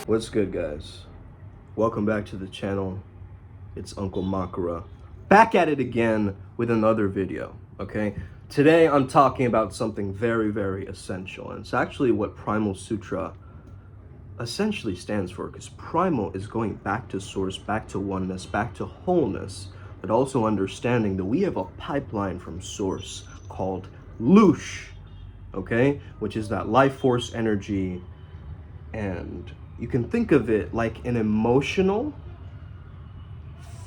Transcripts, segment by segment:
What's good, guys? Welcome back to the channel. It's Uncle Makara, back at it again with another video, okay? Today I'm talking about something very, very essential, and it's actually what Primal Sutra essentially stands for, because primal is going back to source, back to oneness, back to wholeness, but also understanding that we have a pipeline from source called Loosh, okay? Which is that life force energy, and you can think of it like an emotional,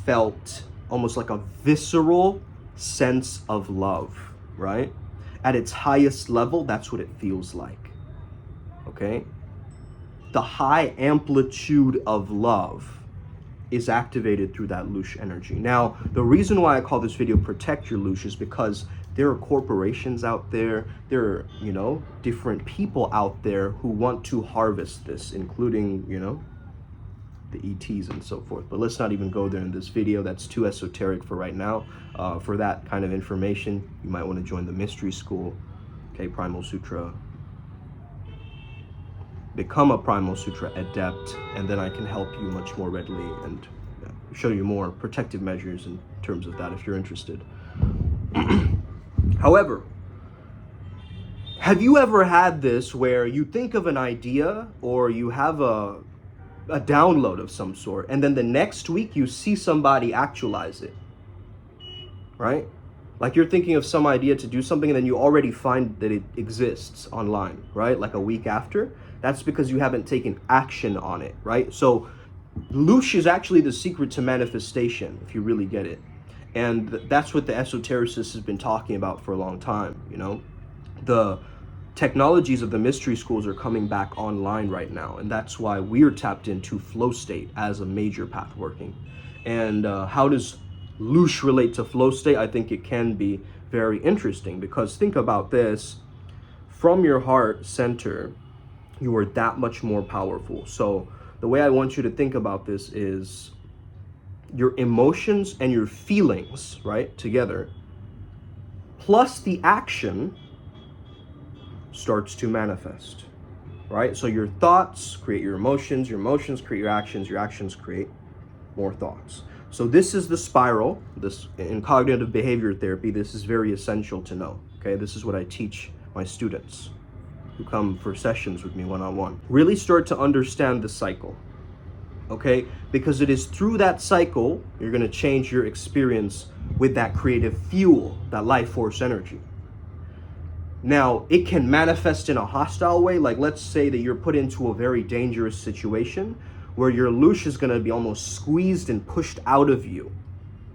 felt, almost like a visceral sense of love, right? At its highest level, that's what it feels like, okay? The high amplitude of love is activated through that Loosh energy. Now, the reason why I call this video Protect Your Loosh is because there are corporations out there, there are, different people out there who want to harvest this, including, the ETs and so forth. But let's not even go there in this video. That's too esoteric for right now. For that kind of information, you might want to join the mystery school, okay, Primal Sutra. Become a Primal Sutra adept, and then I can help you much more readily and show you more protective measures in terms of that if you're interested. However, have you ever had this where you think of an idea or you have a download of some sort, and then the next week you see somebody actualize it, right? Like you're thinking of some idea to do something and then you already find that it exists online, right? Like a week after. That's because you haven't taken action on it, right? So Loosh is actually the secret to manifestation, if you really get it. And that's what the esotericists has been talking about for a long time, The technologies of the mystery schools are coming back online right now, and that's why we're tapped into flow state as a major path working. And how does Loosh relate to flow state? I think it can be very interesting, because think about this. From your heart center, you are that much more powerful. So the way I want you to think about this is your emotions and your feelings, right, together, plus the action starts to manifest, right? So your thoughts create your emotions create your actions create more thoughts. So this is the spiral. This, in cognitive behavior therapy, this is very essential to know, okay? This is what I teach my students who come for sessions with me one-on-one. Really start to understand the cycle, okay? Because it is through that cycle you're going to change your experience with that creative fuel, that life force energy. Now, it can manifest in a hostile way. Like, let's say that you're put into a very dangerous situation where your Loosh is going to be almost squeezed and pushed out of you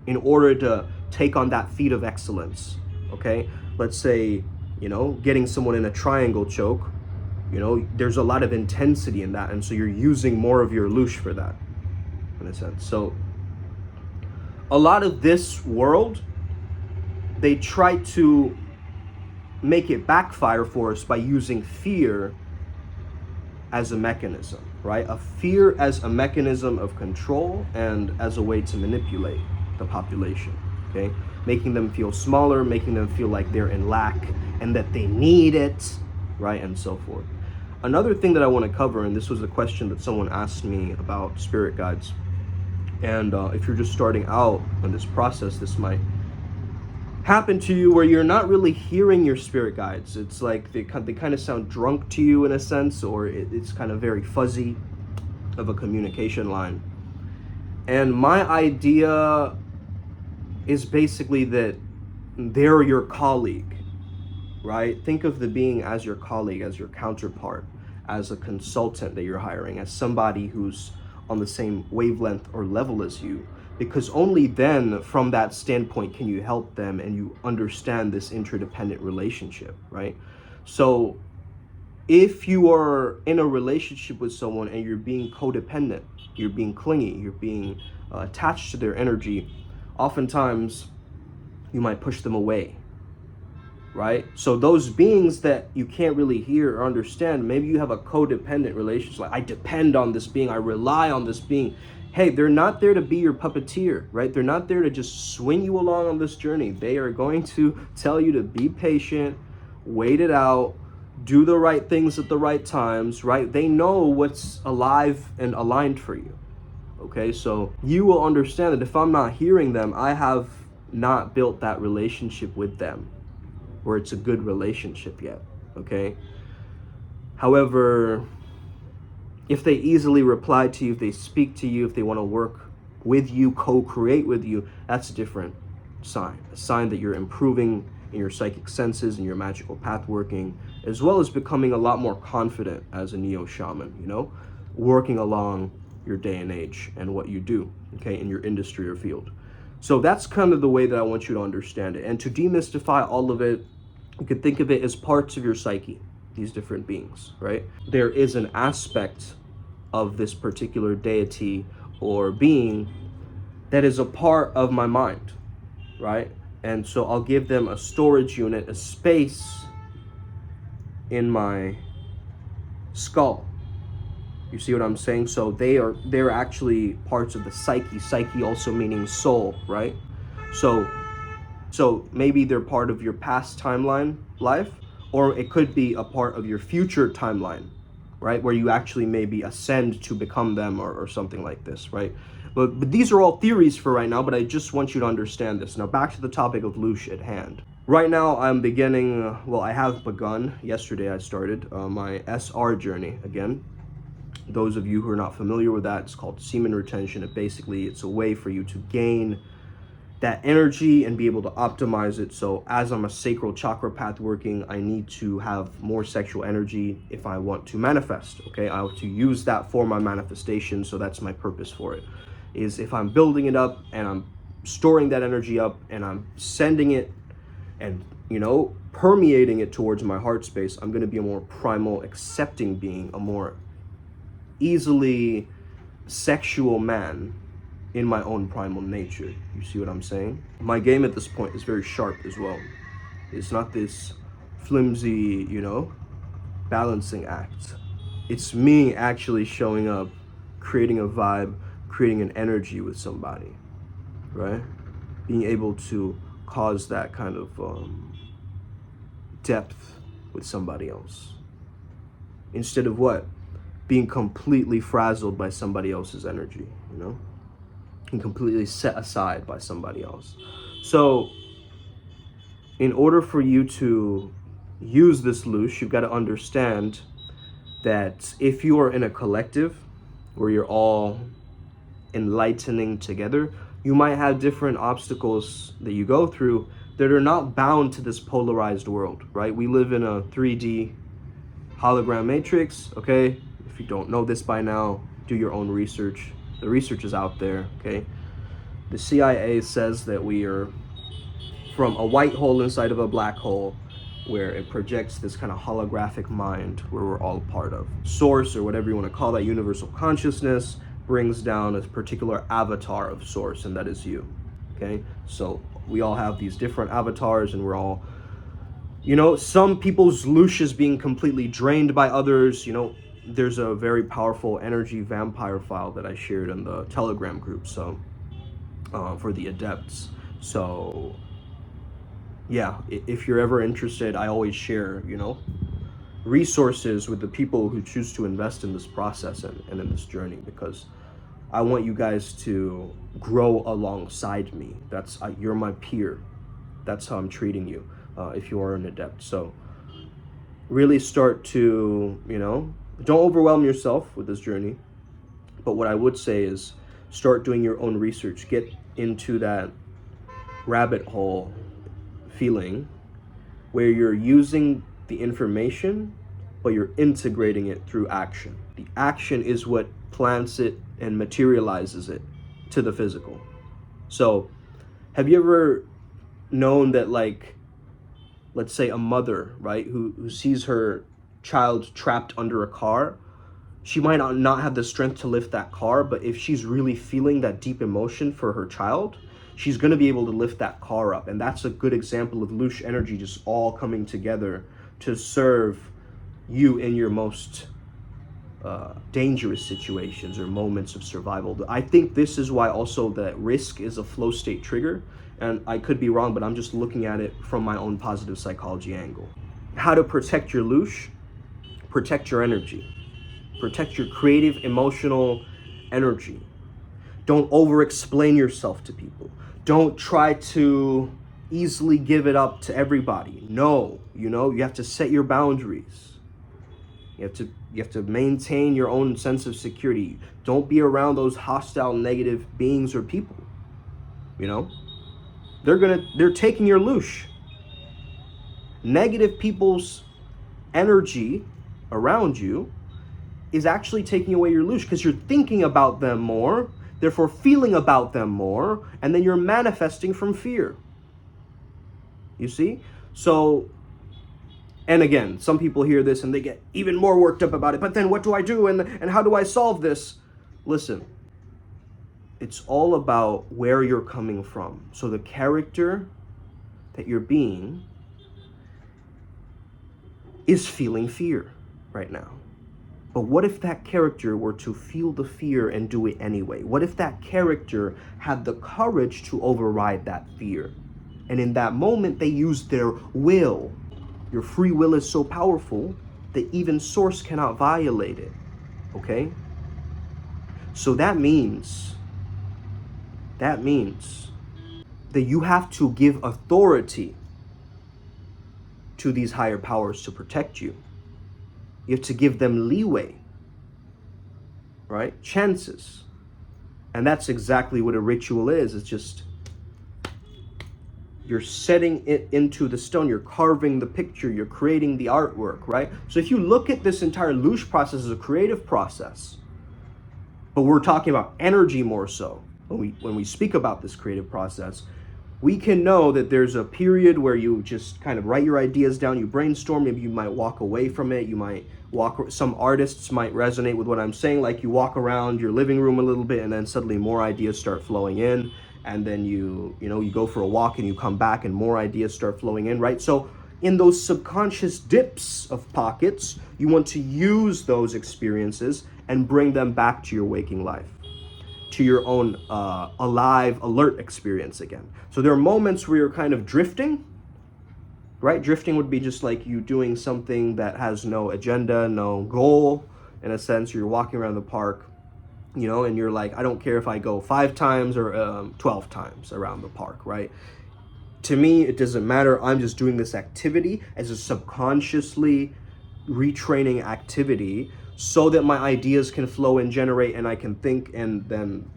in order to take on that feat of excellence, okay? Let's say, getting someone in a triangle choke, there's a lot of intensity in that, and so you're using more of your Loosh for that, in a sense. So a lot of this world, they try to make it backfire for us by using fear as a mechanism, right? A fear as a mechanism of control and as a way to manipulate the population, okay? Making them feel smaller, making them feel like they're in lack and that they need it, right? And so forth. Another thing that I want to cover, and this was a question that someone asked me about spirit guides, and if you're just starting out in this process, this might happen to you where you're not really hearing your spirit guides. It's like they kind of sound drunk to you in a sense, or it's kind of very fuzzy of a communication line. And my idea is basically that they're your colleague, right? Think of the being as your colleague, as your counterpart, as a consultant that you're hiring, as somebody who's on the same wavelength or level as you. Because only then, from that standpoint, can you help them and you understand this interdependent relationship, right? So if you are in a relationship with someone and you're being codependent, you're being clingy, you're being attached to their energy, oftentimes you might push them away, right? So those beings that you can't really hear or understand, maybe you have a codependent relationship, like I depend on this being, I rely on this being. Hey, they're not there to be your puppeteer, right? They're not there to just swing you along on this journey. They are going to tell you to be patient, wait it out, do the right things at the right times, right? They know what's alive and aligned for you. Okay, so you will understand that if I'm not hearing them, I have not built that relationship with them, where it's a good relationship yet. Okay. However, if they easily reply to you, if they speak to you, if they want to work with you, co-create with you, that's a different sign. A sign that you're improving in your psychic senses and your magical path working, as well as becoming a lot more confident as a neo shaman, you know, working along your day and age and what you do, okay, in your industry or field. So that's kind of the way that I want you to understand it. And to demystify all of it, you could think of it as parts of your psyche, these different beings, right? There is an aspect of this particular deity or being that is a part of my mind, right? And so I'll give them a storage unit, a space in my skull. You see what I'm saying? So they're actually parts of the psyche. Psyche also meaning soul, right? So maybe they're part of your past timeline life, or it could be a part of your future timeline, right? Where you actually maybe ascend to become them or something like this, right? But these are all theories for right now, but I just want you to understand this. Now back to the topic of Loosh at hand. Right now I'm beginning, well, I have begun, yesterday I started my SR journey again. Those of you who are not familiar with that, it's called semen retention. It's a way for you to gain that energy and be able to optimize it. So as I'm a sacral chakra path working, I need to have more sexual energy if I want to manifest, okay? I have to use that for my manifestation, so that's my purpose for it. Is if I'm building it up and I'm storing that energy up and I'm sending it and, you know, permeating it towards my heart space, I'm gonna be a more primal, accepting being, a more easily sexual man in my own primal nature. You see what I'm saying? My game at this point is very sharp as well. It's not this flimsy, you know, balancing act. It's me actually showing up, creating a vibe, creating an energy with somebody, right? Being able to cause that kind of depth with somebody else. Instead of what? Being completely frazzled by somebody else's energy, you know? And completely set aside by somebody else. So in order for you to use this Loosh, you've got to understand that if you are in a collective where you're all enlightening together, you might have different obstacles that you go through that are not bound to this polarized world, right? We live in a 3D hologram matrix, okay? If you don't know this by now, do your own research. The research is out there, okay? The CIA says that we are from a white hole inside of a black hole, where it projects this kind of holographic mind where we're all part of. Source, or whatever you want to call that, universal consciousness, brings down a particular avatar of source, and that is you, okay? So we all have these different avatars, and we're all, you know, some people's Loosh is being completely drained by others, you know. There's a very powerful energy vampire file that I shared in the Telegram group, so for the adepts. So yeah, if you're ever interested, I always share, you know, resources with the people who choose to invest in this process and in this journey, because I want you guys to grow alongside me. You're my peer. That's how I'm treating you if you are an adept. So really start to, you know, don't overwhelm yourself with this journey. But what I would say is start doing your own research. Get into that rabbit hole feeling where you're using the information, but you're integrating it through action. The action is what plants it and materializes it to the physical. So have you ever known that, like, let's say a mother, right, who sees her child trapped under a car, she might not have the strength to lift that car, but if she's really feeling that deep emotion for her child, she's going to be able to lift that car up. And that's a good example of Loosh energy just all coming together to serve you in your most dangerous situations or moments of survival. I think this is why also that risk is a flow state trigger, and I could be wrong, but I'm just looking at it from my own positive psychology angle. How to protect your Loosh? Protect your energy. Protect your creative, emotional energy. Don't over-explain yourself to people. Don't try to easily give it up to everybody. No, you have to set your boundaries. You have to maintain your own sense of security. Don't be around those hostile, negative beings or people. They're taking your loosh. Negative people's energy around you is actually taking away your loosh because you're thinking about them more, therefore feeling about them more, and then you're manifesting from fear. You see? So, and again, some people hear this and they get even more worked up about it. But then what do I do and how do I solve this? Listen, it's all about where you're coming from. So the character that you're being is feeling fear right now. But what if that character were to feel the fear and do it anyway? What if that character had the courage to override that fear? And in that moment, they used their will. Your free will is so powerful that even Source cannot violate it. Okay? So that means that you have to give authority to these higher powers to protect you. You have to give them leeway, right? Chances. And that's exactly what a ritual is. It's just, you're setting it into the stone. You're carving the picture. You're creating the artwork, right? So if you look at this entire Loosh process as a creative process, but we're talking about energy more so when we speak about this creative process, we can know that there's a period where you just kind of write your ideas down, you brainstorm, maybe you might walk away from it, some artists might resonate with what I'm saying, like you walk around your living room a little bit and then suddenly more ideas start flowing in, and then you go for a walk and you come back and more ideas start flowing in, right? So in those subconscious dips of pockets, you want to use those experiences and bring them back to your waking life, to your own alive, alert experience again. So there are moments where you're kind of drifting, right? Drifting would be just like you doing something that has no agenda, no goal. In a sense, you're walking around the park, and you're like, I don't care if I go 5 times or 12 times around the park, right? To me, it doesn't matter. I'm just doing this activity as a subconsciously retraining activity so that my ideas can flow and generate and I can think, and then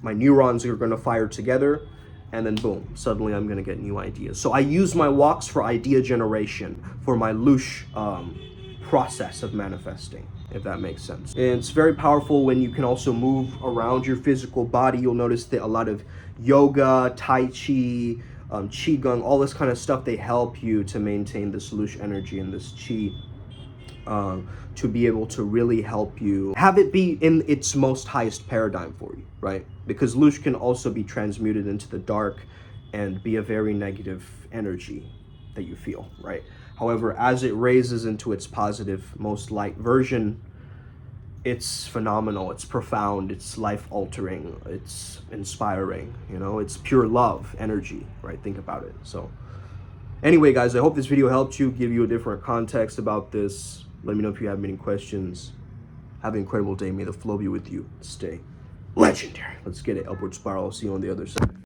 my neurons are going to fire together, and then boom, suddenly I'm going to get new ideas. So I use my walks for idea generation, for my Loosh process of manifesting, if that makes sense. And it's very powerful when you can also move around your physical body. You'll notice that a lot of yoga, Tai Chi, Qigong, all this kind of stuff, they help you to maintain this Loosh energy and this Qi, to be able to really help you have it be in its most highest paradigm for you, right? Because Loosh can also be transmuted into the dark and be a very negative energy that you feel, right? However, as it raises into its positive, most light version, it's phenomenal, it's profound, it's life-altering, it's inspiring, it's pure love energy, right? Think about it. So anyway, guys, I hope this video helped you, give you a different context about this. Let me know if you have any questions. Have an incredible day. May the flow be with you. Stay legendary. Let's get it. Upward spiral. I'll see you on the other side.